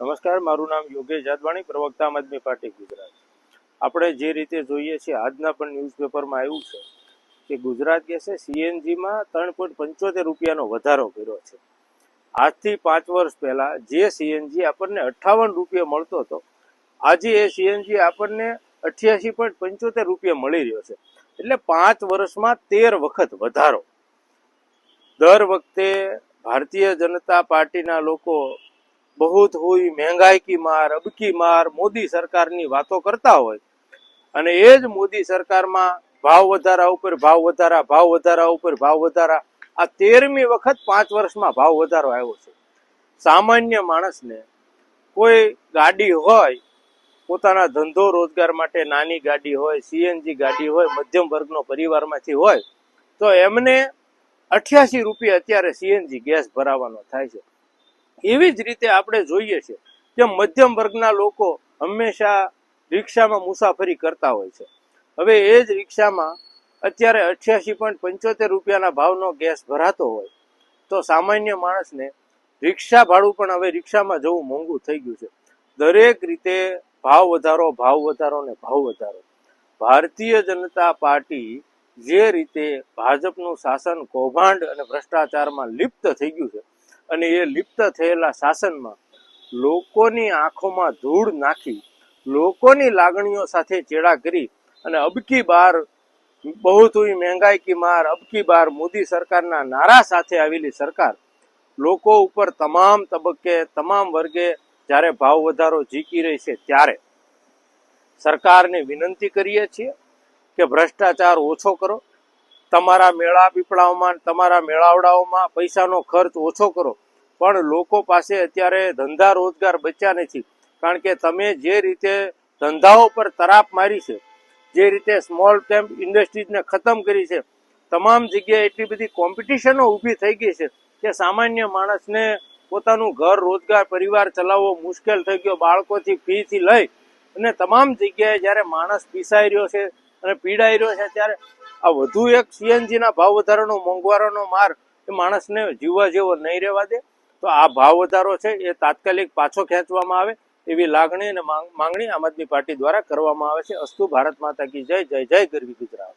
નમસ્કાર, મારું નામ યોગેશ જાદવાણી, પ્રવક્તા આમ આદમી પાર્ટી ગુજરાત. આપણે જે રીતે જોઈએ છીએ, આજના પણ ન્યૂઝપેપરમાં આવ્યું છે કે ગુજરાત ગેસે સીએનજીમાં 3.75 રૂપિયાનો વધારો કર્યો છે. આજથી 5 વર્ષ પહેલા જે સીએનજી આપણને 58 રૂપિયા મળતો હતો, આજે એ સીએનજી આપણને 88.75 રૂપિયા મળી રહ્યો છે. એટલે 5 વર્ષમાં 13 વખત વધારો. દર વખતે ભારતીય જનતા પાર્ટીના લોકો बहुत हुई महंगाई की मार, अब की मार, मोदी सरकार ની વાતો કરતા હોય અને એ જ મોદી સરકારમાં ભાવ વધારા ઉપર ભાવ વધારા, ભાવ વધારા ઉપર ભાવ વધારા, આ 13મી વખત 5 વર્ષમાં ભાવ વધારો આવ્યો છે. સામાન્ય માણસને કોઈ ગાડી હોય, પોતાના ધંધો રોજગાર માટે નાની ગાડી હોય, સીએનજી ગાડી હોય, મધ્યમ વર્ગનો પરિવારમાંથી હોય, તો એમને 88 રૂપિયા અત્યારે સીએનજી ગેસ ભરાવાનો થાય છે. એવી જ રીતે આપણે જોઈએ છે કે મધ્યમ વર્ગના લોકો હંમેશા રિક્ષામાં મુસાફરી કરતા હોય છે. હવે એ જ રિક્ષામાં અત્યારે 88.75 રૂપિયાના ભાવનો ગેસ ભરાતો હોય તો સામાન્ય માણસને રિક્ષા ભાડું પણ હવે રિક્ષામાં જવું મોંઘું થઈ ગયું છે. દરેક રીતે ભાવ વધારો, ભાવ વધારો ને ભાવ વધારો. ભારતીય જનતા પાર્ટી જે રીતે ભાજપનું શાસન કૌભાંડ અને ભ્રષ્ટાચારમાં લિપ્ત થઈ ગયું છે અને એ લિપ્ત થયેલા શાસનમાં લોકોની આંખોમાં ધૂળ નાખી, લોકોની લાગણીઓ સાથે ચેડા કરી અને અબકી બાર બહુત હુઈ મહેંગાઈ કી માર, અબકી બાર મોદી સરકારના નારા સાથે આવેલી સરકાર લોકો ઉપર તમામ તબક્કે, તમામ વર્ગે જ્યારે ભાવ વધારો ઝીકી રહી છે, ત્યારે સરકારને વિનંતી કરીએ છીએ કે ભ્રષ્ટાચાર ઓછો કરો, તમારા મેળા પીપળાઓમાં, તમારા મેળાવડાઓમાં પૈસાનો ખર્ચ ઓછો કરો. પણ લોકો પાસે અત્યારે ધંધા રોજગાર બચ્યા નથી, કારણ કે તમે જે રીતે ધંધાઓ પર તરાપ મારી છે, જે રીતે સ્મોલ કેપ ઇન્ડસ્ટ્રીઝને ખતમ કરી છે, તમામ જગ્યાએ એટલી બધી કોમ્પિટિશનો ઊભી થઈ ગઈ છે કે સામાન્ય માણસને પોતાનું ઘર, રોજગાર, પરિવાર ચલાવવો મુશ્કેલ થઈ ગયો. બાળકોથી ફીથી લઈ અને તમામ જગ્યાએ જ્યારે માણસ પીસાઈ રહ્યો છે અને પીડાઈ રહ્યો છે, ત્યારે આ વધુ એક સીએનજીના ભાવ વધારાનો, મોંઘવારોનો માર એ માણસને જીવવા જેવો નહીં રહેવા દે. તો આ ભાવ વધારો છે એ તાત્કાલિક પાછો ખેંચવામાં આવે એવી લાગણી અને માંગણી આમ આદમી પાર્ટી દ્વારા કરવામાં આવે છે. અસ્તુ ભારત માતા કી જય. જય જય ગરવી ગુજરાત.